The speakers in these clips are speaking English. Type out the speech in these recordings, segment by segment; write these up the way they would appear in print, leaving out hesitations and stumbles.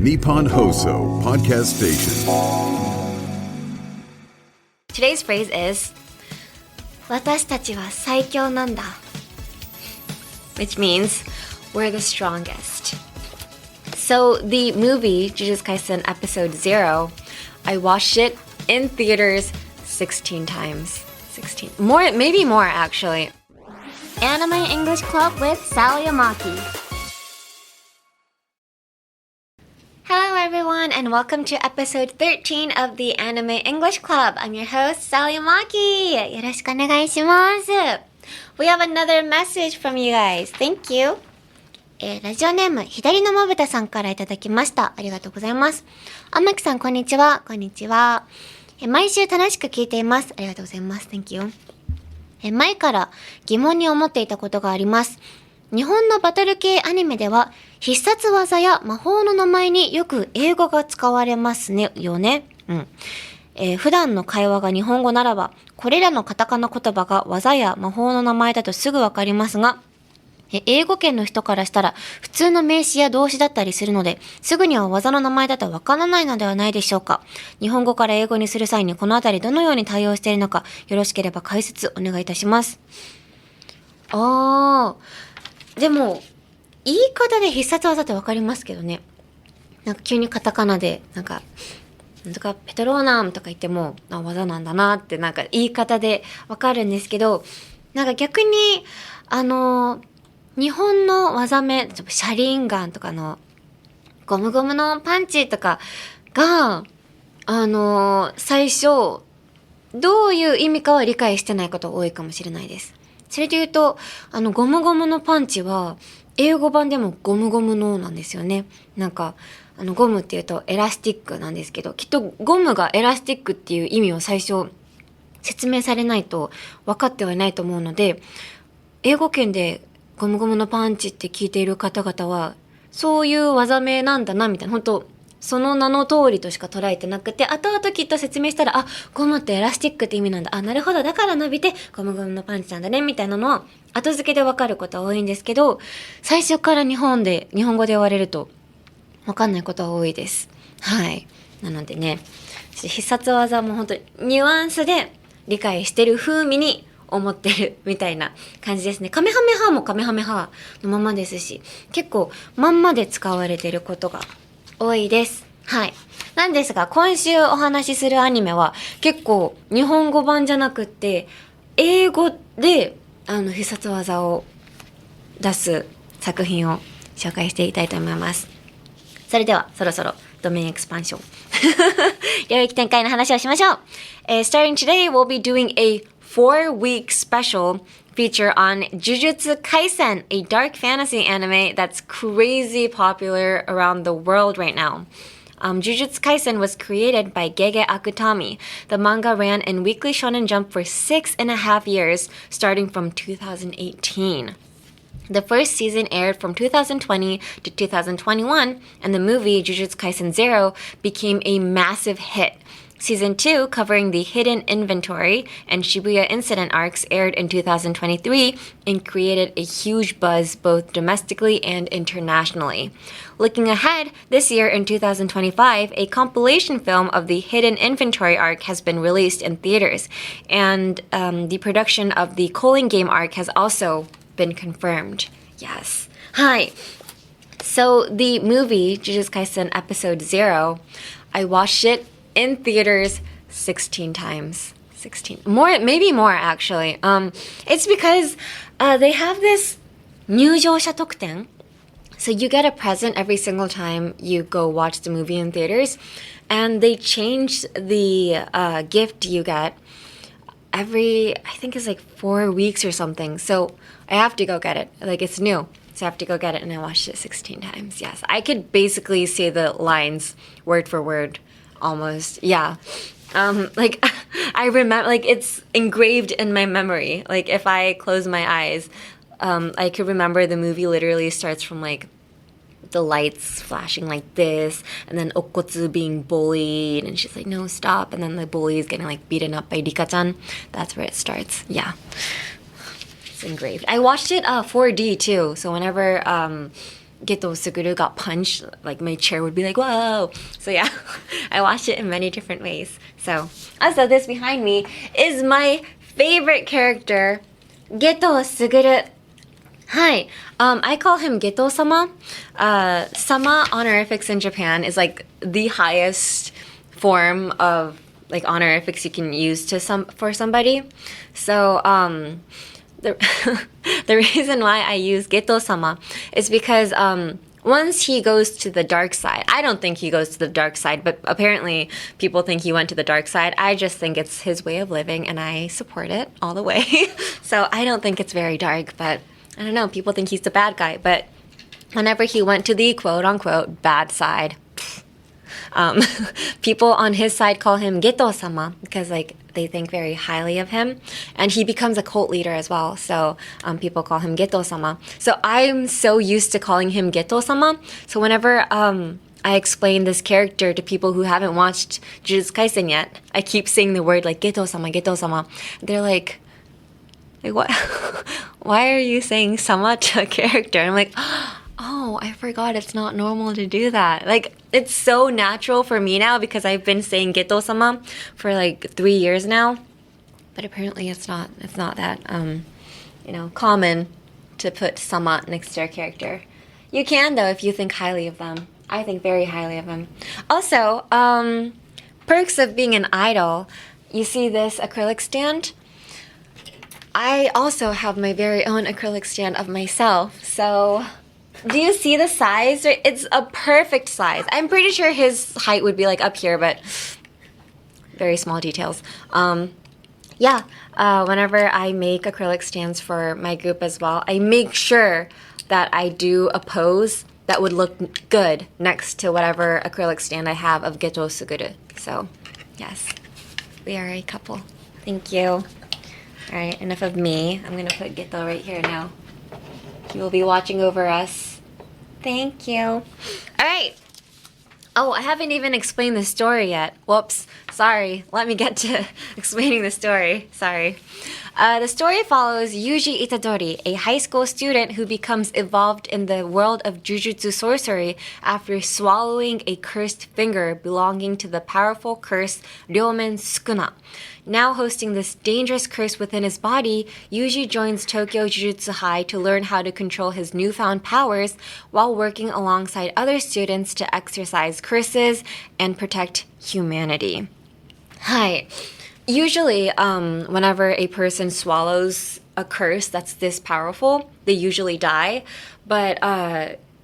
Nippon Hoso Podcast Station. Today's phrase is 私たちは最強なんだ which means we're the strongest. So the movie Jujutsu Kaisen episode 0, I watched it in theaters 16 times. 16. More, maybe more actually. Anime English Club with Sally Amaki. Hello everyone and welcome to episode 13 of the Anime English Club. I'm your host, Sally Amaki. よろしくお願いします。We have another message from you guys. Thank you. ラジオネーム、左のまぶたさんからいただきました。ありがとうございます。天木さん、こんにちは。こんにちは。毎週楽しく聞いています。ありがとうございます。Thank you. 前から疑問に思っていたことがあります。日本のバトル系アニメでは必殺技や魔法の名前によく英語が使われますねよね。普段の会話が日本語ならばこれらのカタカナ言葉が技や魔法の名前だとすぐわかりますが、英語圏の人からしたら普通の名詞や動詞だったりするので、すぐには技の名前だとわからないのではないでしょうか。日本語から英語にする際にこのあたりどのように対応しているのか、よろしければ解説お願いいたします。でも言い方で必殺技ってわかりますけどね。なんか急にカタカナでなんかペトローナムとか言っても技なんだなってなんか言い方でわかるんですけど、なんか逆に日本の技名、シャリンガンとかのゴムゴムのパンチとかが最初どういう意味かは理解してないことが多いかもしれないです。それで言うとゴムゴムのパンチは英語版でもゴムゴムのなんですよね。なんかゴムっていうとエラスティックなんですけど、きっとゴムがエラスティックっていう意味を最初説明されないと分かってはいないと思うので、英語圏でゴムゴムのパンチって聞いている方々はそういう技名なんだなみたいな、本当その名の通りとしか捉えてなくて、後々きっと説明したらゴムってエラスティックって意味なんだ、なるほど、だから伸びてゴムゴムのパンチなんだねみたいなのは後付けでわかることは多いんですけど、最初から日本語で言われるとわかんないことは多いです。はい。なのでね、必殺技も本当にニュアンスで理解してる風味に思ってるみたいな感じですね。カメハメハもカメハメハのままですし、結構まんまで使われてることが多いです。はい。なんですが、今週お話しするアニメは結構日本語版じゃなくって英語で必殺技を出す作品を紹介していきたいと思います。それではそろそろドメインエクスパンション領域展開の話をしましょう。Starting today, we'll be doing a 4-week special feature on Jujutsu Kaisen, a dark fantasy anime that's crazy popular around the world right now. Jujutsu Kaisen was created by Gege Akutami. The manga ran in Weekly Shonen Jump for 6.5 years, starting from 2018. The first season aired from 2020 to 2021, and the movie Jujutsu Kaisen 0 became a massive hit. Season 2, covering the Hidden Inventory and Shibuya Incident arcs, aired in 2023 and created a huge buzz both domestically and internationally. Looking ahead, this year in 2025, a compilation film of the Hidden Inventory arc has been released in theaters, and the production of the Calling Game arc has also been confirmed. Yes. Hi. So the movie Jujutsu Kaisen episode 0, I watched it in theaters 16 times. 16. More, maybe more actually. It's because they have this 入場者特典. So you get a present every single time you go watch the movie in theaters, and they change the gift you get every, I think it's like 4 weeks or something. So I have to go get it. Like, it's new. So I have to go get it, and I watched it 16 times. Yes. I could basically say the lines word for word almost. Yeah. Like, I remember, like, it's engraved in my memory. Like, if I close my eyes, I could remember the movie literally starts from, like, the lights flashing like this, and then Okotsu being bullied, and she's like, no, stop, and then the bully is getting, like, beaten up by Rika-chan. That's where it starts. Yeah. It's engraved. I watched it 4D, too, so whenever Geto Suguru got punched, like my chair would be like, whoa. So yeah, I watched it in many different ways. So also this behind me is my favorite character, Geto Suguru. Hi, I call him Geto-sama. Sama honorifics in Japan is like the highest form of like honorifics you can use for somebody. So the the reason why I use Geto-sama is because once he goes to the dark side, I don't think he goes to the dark side, but apparently people think he went to the dark side. I just think it's his way of living, and I support it all the way. So I don't think it's very dark, but I don't know. People think he's the bad guy, but whenever he went to the quote-unquote bad side, people on his side call him Geto-sama because like they think very highly of him, and he becomes a cult leader as well. So people call him Geto-sama. So I'm so used to calling him Geto-sama. So whenever I explain this character to people who haven't watched Jujutsu Kaisen yet, I keep saying the word like Geto-sama, Geto-sama. They're like what? Why are you saying sama to a character? And I'm like, oh, I forgot it's not normal to do that. Like, it's so natural for me now because I've been saying Geto-sama for like 3 years now. But apparently it's not that, common to put sama next to a character. You can, though, if you think highly of them. I think very highly of them. Also, perks of being an idol. You see this acrylic stand? I also have my very own acrylic stand of myself. So, do you see the size? It's a perfect size. I'm pretty sure his height would be like up here, but very small details. Whenever I make acrylic stands for my group as well, I make sure that I do a pose that would look good next to whatever acrylic stand I have of Geto Suguru. So, yes, we are a couple. Thank you. All right, enough of me. I'm gonna put Geto right here now. He will be watching over us. Thank you. All right. Oh, I haven't even explained the story yet. Whoops. Sorry. Let me get to explaining the story. Sorry. The story follows Yuji Itadori, a high school student who becomes involved in the world of Jujutsu sorcery after swallowing a cursed finger belonging to the powerful curse Ryomen Sukuna. Now hosting this dangerous curse within his body, Yuji joins Tokyo Jujutsu High to learn how to control his newfound powers while working alongside other students to exorcise curses and protect humanity. Hi. Usually, whenever a person swallows a curse that's this powerful, they usually die. But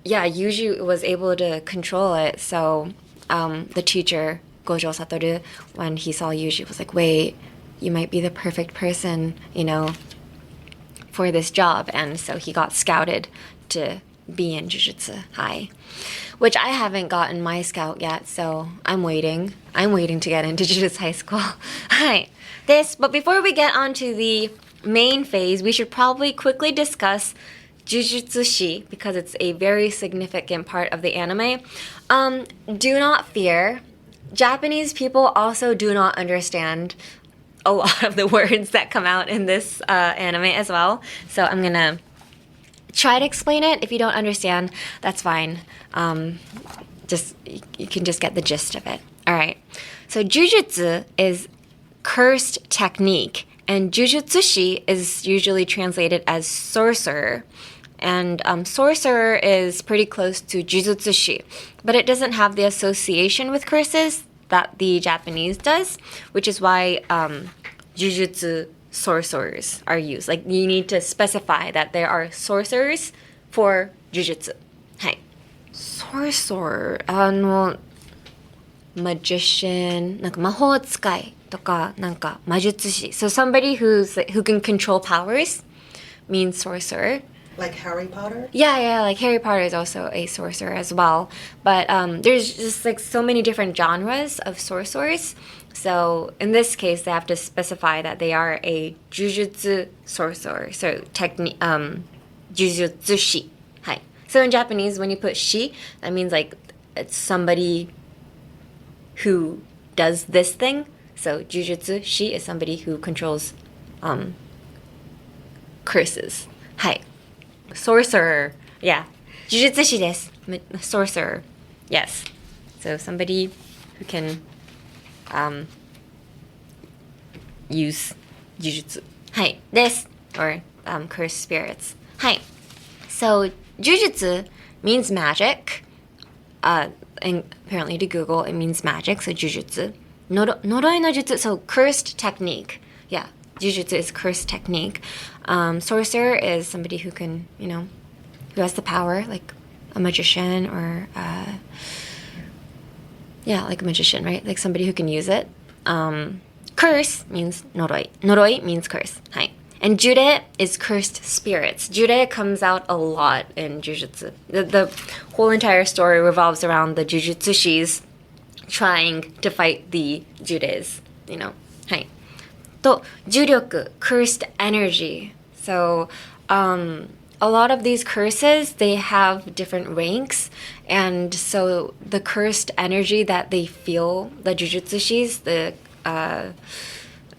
Yuji was able to control it. So the teacher, Gojo Satoru, when he saw Yuji, was like, wait, you might be the perfect person, for this job. And so he got scouted to be in Jujutsu High, which I haven't gotten my scout yet, so I'm waiting to get into Jujutsu High School. Hi. But before we get on to the main phase, we should probably quickly discuss Jujutsu-shi because it's a very significant part of the anime. Do not fear. Japanese people also do not understand a lot of the words that come out in this anime as well. So I'm gonna try to explain it. If you don't understand, that's fine. You can just get the gist of it. All right. So Jujutsu is cursed technique, and Jujutsu-shi is usually translated as sorcerer. And sorcerer is pretty close to Jujutsu-shi, but it doesn't have the association with curses that the Japanese does, which is why Jujutsu sorcerers are used. Like, you need to specify that there are sorcerers for Jujutsu. Hi. Sorcerer, magician, なんか魔法使いとか、なんか魔術師. So somebody who can control powers means sorcerer. Like Harry Potter? Yeah, like Harry Potter is also a sorcerer as well. But there's just like so many different genres of sorcerers. So in this case, they have to specify that they are a Jujutsu sorcerer. So Jujutsu-shi. Hi. So in Japanese, when you put shi, that means like it's somebody who does this thing. So Jujutsu-shi is somebody who controls curses. Hi. Sorcerer. Yeah. 呪術師です。Sorcerer. Yes. So somebody who can use 呪術。はい。です。Or cursed spirits. はい。So 呪術 means magic. And apparently to Google it means magic. So 呪術。呪いの術. So cursed technique. Yeah. Jujutsu is cursed technique. Sorcerer is somebody who can, who has the power, like a magician or, like a magician, right? Like somebody who can use it. Curse means noroi. Noroi means curse. Hi. And Jude is cursed spirits. Jude comes out a lot in Jujutsu. The whole entire story revolves around the Jujutsushis trying to fight the Judes, Hi. と呪力 cursed energy. So a lot of these curses, they have different ranks, and so the cursed energy that they feel, the jujutsushis, the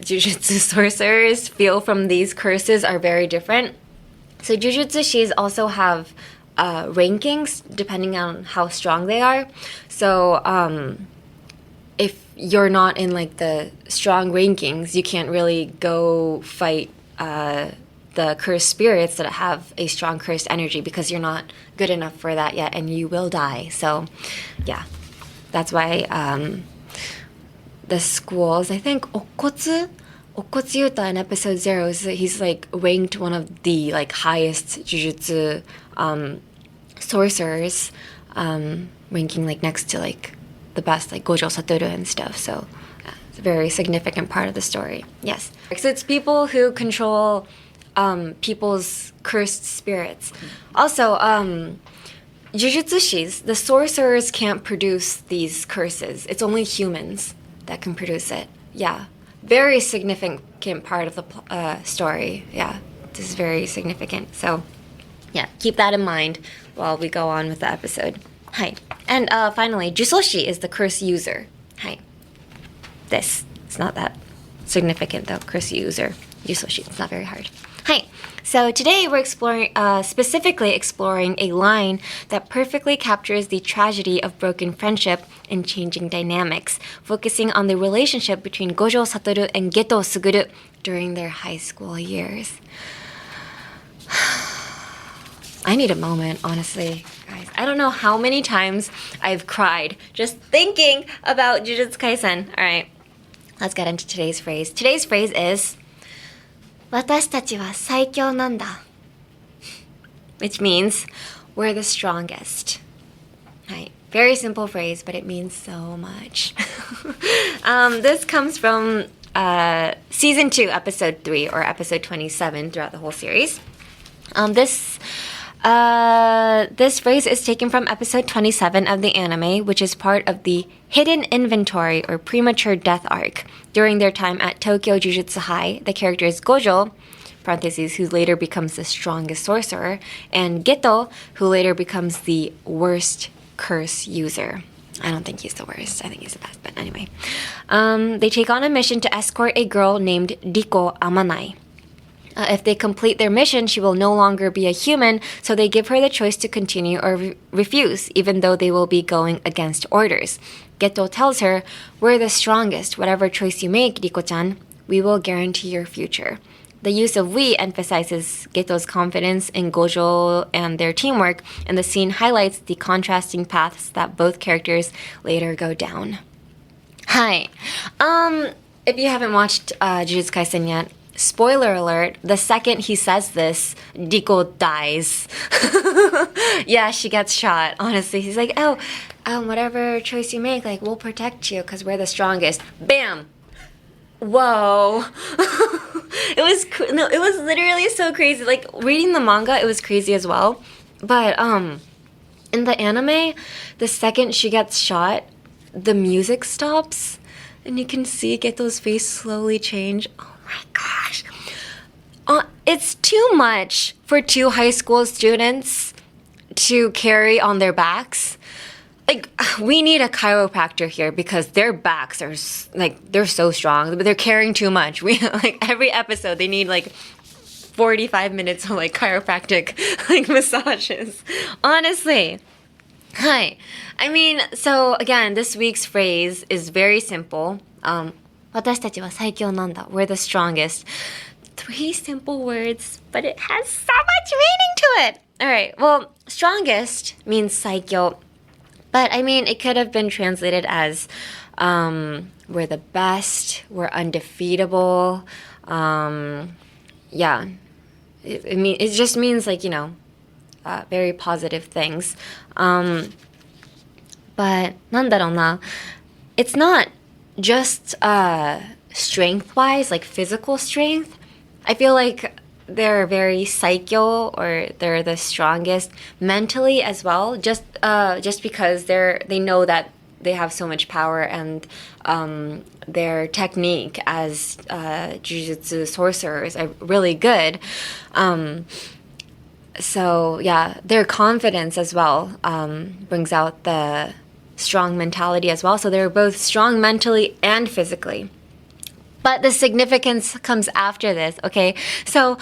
jujutsu sorcerers feel from these curses are very different. So jujutsushis also have rankings depending on how strong they are. So if you're not in like the strong rankings, you can't really go fight the cursed spirits that have a strong cursed energy because you're not good enough for that yet and you will die. So yeah, that's why the schools, I think Okotsu Yuta in episode 0, he's like ranked one of the like highest jujutsu sorcerers, ranking like next to like the best, like Gojo Satoru and stuff. So yeah, it's a very significant part of the story. Yes. So it's people who control people's cursed spirits. Also, Jujutsushis, the sorcerers can't produce these curses. It's only humans that can produce it. Yeah. Very significant part of the story. Yeah. This is very significant. So yeah, keep that in mind while we go on with the episode. Hi. And finally, Jusoshi is the curse user. Hi. This. It's not that significant though. Curse user. Jusoshi. It's not very hard. Hi. So today we're specifically exploring a line that perfectly captures the tragedy of broken friendship and changing dynamics, focusing on the relationship between Gojo Satoru and Geto Suguru during their high school years. I need a moment, honestly, guys. I don't know how many times I've cried just thinking about Jujutsu Kaisen. All right, let's get into today's phrase. Today's phrase is 私たちは最強なんだ which means we're the strongest. Right. Very simple phrase, but it means so much. This comes from season 2, episode 3, or episode 27 throughout the whole series. This phrase is taken from episode 27 of the anime, which is part of the Hidden Inventory or Premature Death arc. During their time at Tokyo Jujutsu High, the characters Gojo, parentheses, who later becomes the strongest sorcerer, and Geto, who later becomes the worst curse user. I don't think he's the worst. I think he's the best, but anyway. They take on a mission to escort a girl named Riko Amanai. If they complete their mission, she will no longer be a human, so they give her the choice to continue or refuse, even though they will be going against orders. Geto tells her, "We're the strongest. Whatever choice you make, Riko-chan, we will guarantee your future." The use of "we" emphasizes Geto's confidence in Gojo and their teamwork, and the scene highlights the contrasting paths that both characters later go down. Hi. If you haven't watched Jujutsu Kaisen yet, spoiler alert, the second he says this, Riko dies. Yeah, she gets shot. Honestly, he's like, oh, whatever choice you make, like, we'll protect you because we're the strongest. Bam! Whoa. It was literally so crazy. Like, reading the manga, it was crazy as well. But in the anime, the second she gets shot, the music stops and you can see Geto's face slowly change. Oh my gosh. It's too much for 2 high school students to carry on their backs. Like, we need a chiropractor here because their backs are, like, they're so strong, but they're carrying too much. We, like, every episode, they need, like, 45 minutes of like chiropractic like massages. Honestly. Hi. I mean, so again, this week's phrase is very simple. 私達は最強なんだ. We're the strongest. 3 simple words, but it has so much meaning to it. All right. Well, strongest means 最強. But I mean, it could have been translated as we're the best, we're undefeatable. Yeah. It just means like, very positive things. But なんだろうな, it's not just strength-wise, like physical strength. I feel like they're very saikyo, or they're the strongest mentally as well, just because they know that they have so much power, and their technique as Jujutsu sorcerers are really good. So yeah, their confidence as well brings out the strong mentality as well. So they're both strong mentally and physically. But the significance comes after this, okay? So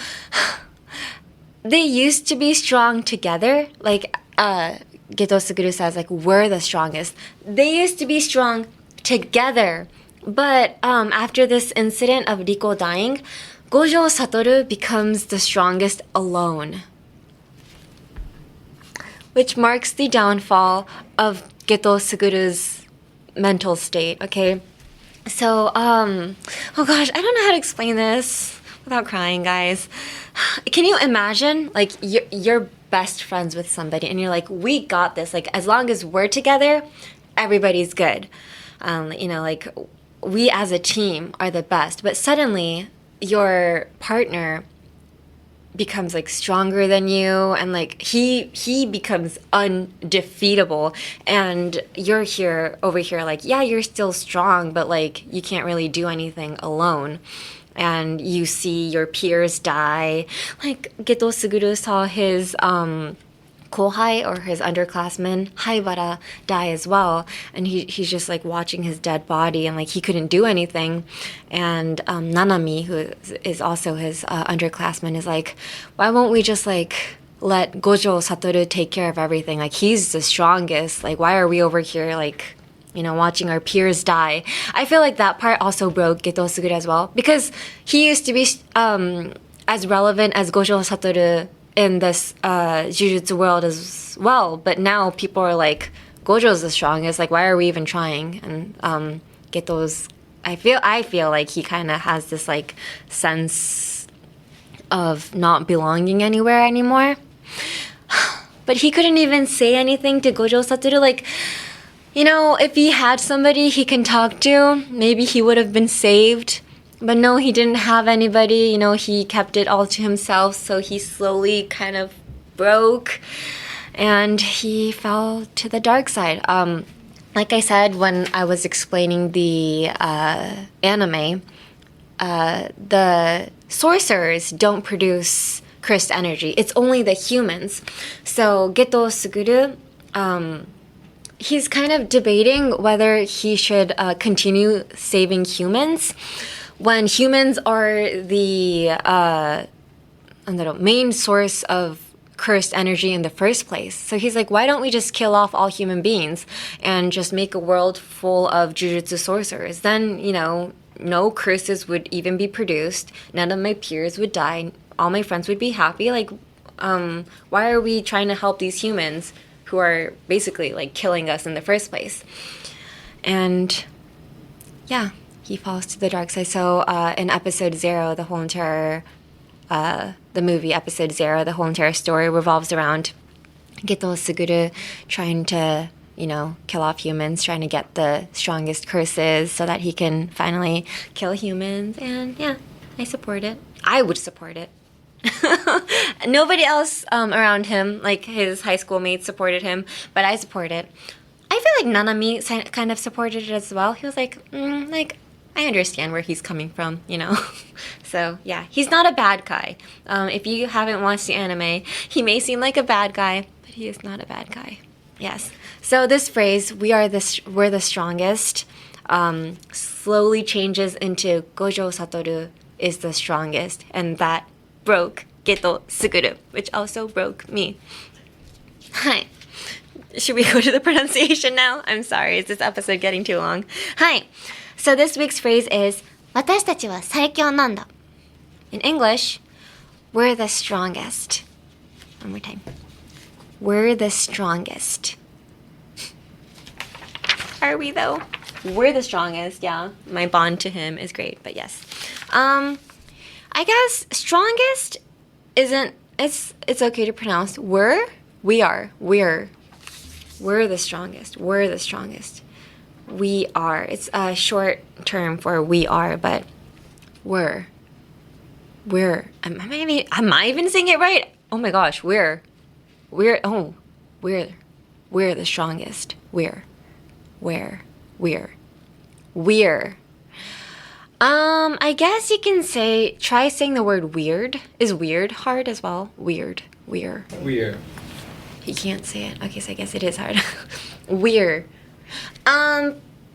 they used to be strong together. Like Geto Suguru says, like, we're the strongest. They used to be strong together. But after this incident of Riko dying, Gojo Satoru becomes the strongest alone, which marks the downfall of Geto Suguru's mental state, okay? So, oh gosh, I don't know how to explain this without crying, guys. Can you imagine, like, you're best friends with somebody, and you're like, we got this. Like, as long as we're together, everybody's good. Like, we as a team are the best. But suddenly, your partner becomes like stronger than you, and like he becomes undefeatable, and you're over here like, yeah, you're still strong, but like you can't really do anything alone, and you see your peers die. Like Geto Suguru saw his kohai, or his underclassman Haibara, die as well, and he's just like watching his dead body, and like he couldn't do anything. And Nanami, who is also his underclassman, is like, why won't we just like let Gojo Satoru take care of everything? Like, he's the strongest. Like, why are we over here like, watching our peers die? I feel like that part also broke Geto Suguru as well, because he used to be as relevant as Gojo Satoru in this Jujutsu world as well, but now people are like, Gojo's the strongest, like, why are we even trying? And Geto's, I feel like he kind of has this like sense of not belonging anywhere anymore. But he couldn't even say anything to Gojo Satoru. Like, if he had somebody he can talk to, maybe he would have been saved. But no, he didn't have anybody. He kept it all to himself. So he slowly kind of broke, and he fell to the dark side. Like I said when I was explaining the anime, the sorcerers don't produce cursed energy. It's only the humans. So Geto Suguru, he's kind of debating whether he should continue saving humans, when humans are the main source of cursed energy in the first place. So he's like, why don't we just kill off all human beings and just make a world full of Jujutsu sorcerers? Then, no curses would even be produced. None of my peers would die. All my friends would be happy. Like, why are we trying to help these humans who are basically like killing us in the first place? And yeah, he falls to the dark side. So in episode 0, the whole entire the movie episode 0, the whole entire story revolves around Geto Suguru trying to, kill off humans, trying to get the strongest curses so that he can finally kill humans. And yeah, I support it. I would support it. Nobody else around him, like his high school mates, supported him, but I support it. I feel like Nanami kind of supported it as well. He was like, I understand where he's coming from, So, yeah, he's not a bad guy. If you haven't watched the anime, he may seem like a bad guy, but he is not a bad guy. Yes. So this phrase, we're the strongest, slowly changes into Gojo Satoru is the strongest, and that broke Geto Suguru, which also broke me. Hi. Should we go to the pronunciation now? I'm sorry, is this episode getting too long? Hi. So this week's phrase is 私たちは最強なんだ. In English, we're the strongest. One more time. We're the strongest. Are we though? We're the strongest, yeah. My bond to him is great, but yes. I guess strongest isn't, it's okay to pronounce we are. We're the strongest. We're the strongest. We are. It's a short term for we are, but we're. Am I even saying it right? Oh my gosh, we're the strongest. We're. I guess you can try saying the word weird. Is weird hard as well? Weird. Weird. You can't say it. Okay, so I guess it is hard. Weird.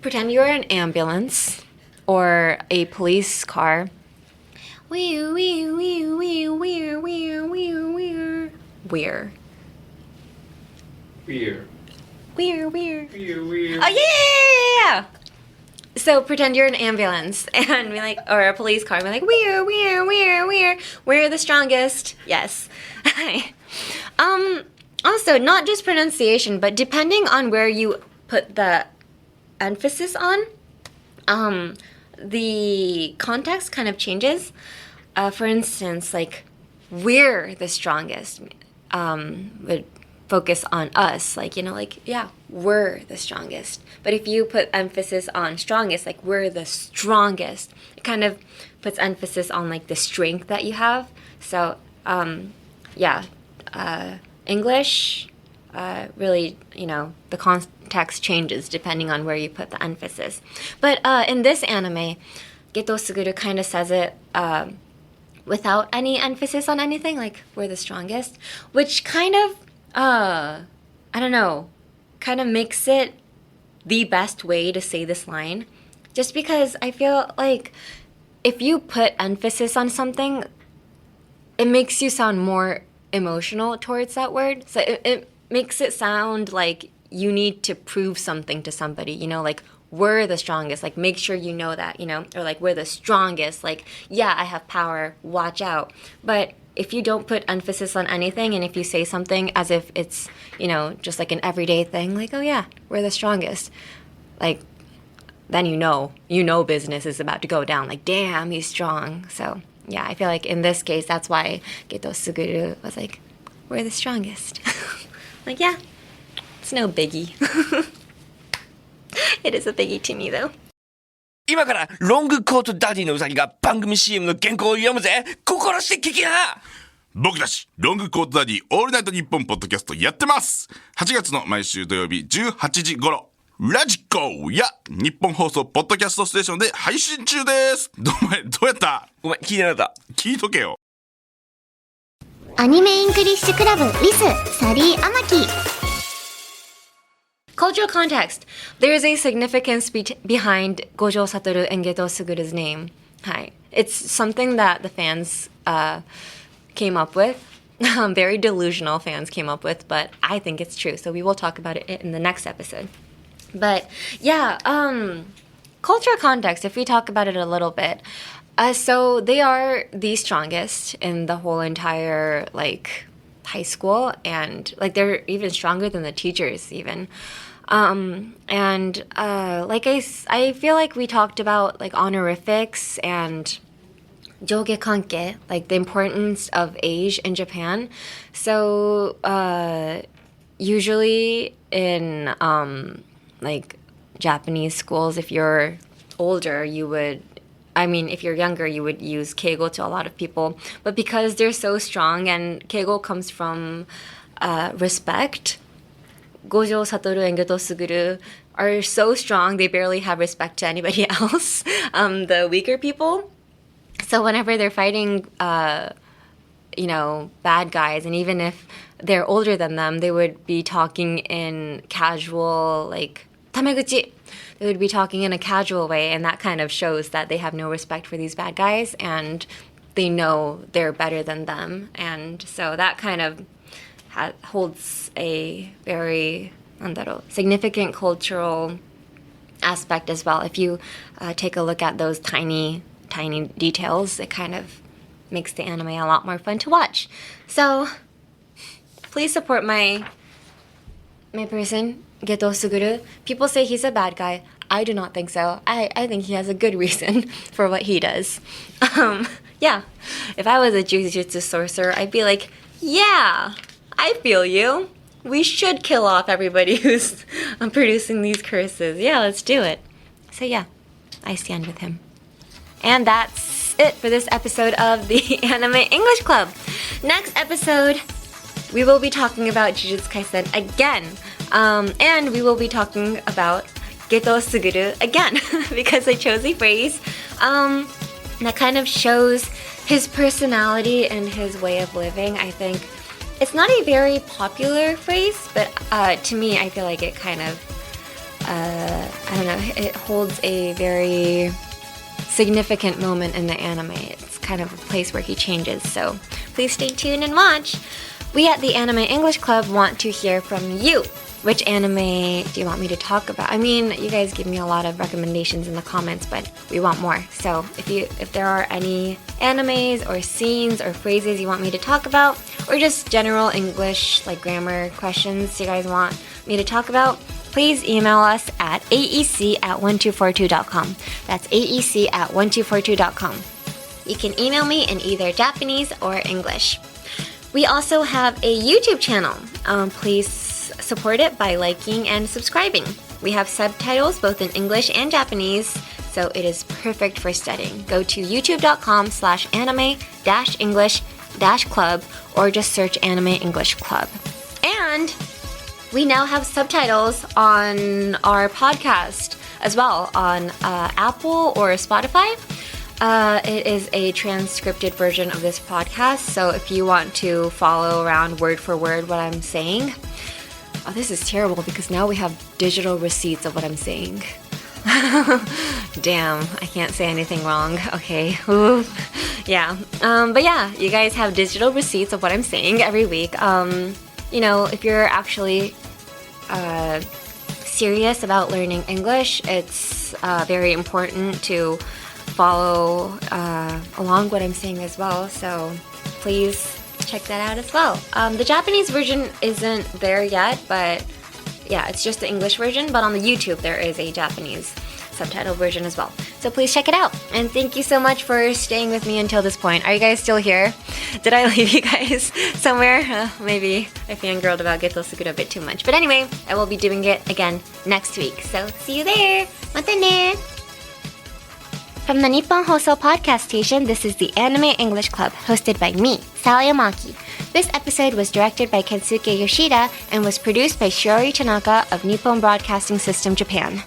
Pretend you're an ambulance or a police car. We're. Oh yeah! So pretend you're an ambulance and be like, or a police car, and be like, we're the strongest. Yes. Also, not just pronunciation, but depending on where you put the emphasis on, the context kind of changes. For instance, like, we're the strongest, would focus on us, like, yeah, we're the strongest. But if you put emphasis on strongest, like, we're the strongest, it kind of puts emphasis on, like, the strength that you have. So, English, really, the context changes depending on where you put the emphasis. But in this anime, Geto Suguru kind of says it without any emphasis on anything, like, we're the strongest, which kind of, I don't know, kind of makes it the best way to say this line. Just because I feel like if you put emphasis on something, it makes you sound more emotional towards that word. So it makes it sound like you need to prove something to somebody, like, we're the strongest, like, make sure you know that, or like, we're the strongest, like, yeah, I have power, watch out. But if you don't put emphasis on anything, and if you say something as if it's, just like an everyday thing, like, oh yeah, we're the strongest, like, then business is about to go down, like, damn, he's strong. So yeah, I feel like in this case, that's why Geto Suguru was like, we're the strongest. Like, yeah, it's no biggie. It is a biggie to me, though. 今からロングコートダディのうさぎが番組 CM の原稿を読むぜ。心して聞きな。僕たちロングコートダディオールナイトニッポンポッドキャストやってます。8月の毎週土曜日18時頃、ラジコや日本放送ポッドキャストステーションで配信中です。どうやった？ごめん、聞いてなかった。聞いとけよ。アニメイングリッシュクラブリスサリーアマキ。Cultural context. There is a significance behind Gojo Satoru and Geto Suguru's name. Hi. It's something that the fans came up with. Very delusional fans came up with, but I think it's true. So we will talk about it in the next episode. But yeah, cultural context, if we talk about it a little bit. So they are the strongest in the whole entire, like, high school. And, like, they're even stronger than the teachers, even. Like I feel like we talked about, like, honorifics and joge kanke, like the importance of age in Japan. So usually in like Japanese schools, if you're older, if you're younger, you would use keigo to a lot of people. But because they're so strong, and keigo comes from respect, Gojo Satoru and Geto Suguru are so strong, they barely have respect to anybody else, the weaker people. So whenever they're fighting, bad guys, and even if they're older than them, they would be talking in casual, like, tameguchi. They would be talking in a casual way, and that kind of shows that they have no respect for these bad guys. And they know they're better than them. And so that kind of holds a very significant cultural aspect as well. If you take a look at those tiny details, it kind of makes the anime a lot more fun to watch. So please support my person, Geto Suguru. People say he's a bad guy. I do not think so. I think he has a good reason for what he does. Yeah, if I was a Jujutsu sorcerer, I'd be like, yeah, I feel you. We should kill off everybody who's producing these curses. Yeah, let's do it. So yeah, I stand with him. And that's it for this episode of the Anime English Club. Next episode, we will be talking about Jujutsu Kaisen again. And we will be talking about Geto Suguru again because I chose a phrase that kind of shows his personality and his way of living. I think it's not a very popular phrase, but to me, I feel like it kind of, it holds a very significant moment in the anime. It's kind of a place where he changes, so please stay tuned and watch. We at the Anime English Club want to hear from you. Which anime do you want me to talk about? I mean, you guys give me a lot of recommendations in the comments, but we want more. So if there are any animes or scenes or phrases you want me to talk about, or just general English like grammar questions you guys want me to talk about, please email us at aec@1242.com. That's aec@1242.com. You can email me in either Japanese or English. We also have a YouTube channel. Please support it by liking and subscribing. We have subtitles both in English and Japanese, so it is perfect for studying. Go to youtube.com/anime-english-club or just search Anime English Club. And we now have subtitles on our podcast as well on Apple or Spotify. It is a transcripted version of this podcast, so if you want to follow around word for word what I'm saying. Oh, this is terrible because now we have digital receipts of what I'm saying. Damn, I can't say anything wrong. Okay. Ooh. Yeah. But yeah, you guys have digital receipts of what I'm saying every week. If you're actually serious about learning English, it's very important to follow along what I'm saying as well. So please check that out as well. The Japanese version isn't there yet, but yeah, it's just the English version. But on the YouTube, there is a Japanese subtitle version as well. So please check it out. And thank you so much for staying with me until this point. Are you guys still here? Did I leave you guys somewhere? Maybe I fangirled about Geto Suguru a bit too much. But anyway, I will be doing it again next week. So see you there. Mata ne! From the Nippon Hoso podcast station, this is the Anime English Club, hosted by me, Sayamaki. This episode was directed by Kensuke Yoshida and was produced by Shiori Tanaka of Nippon Broadcasting System, Japan.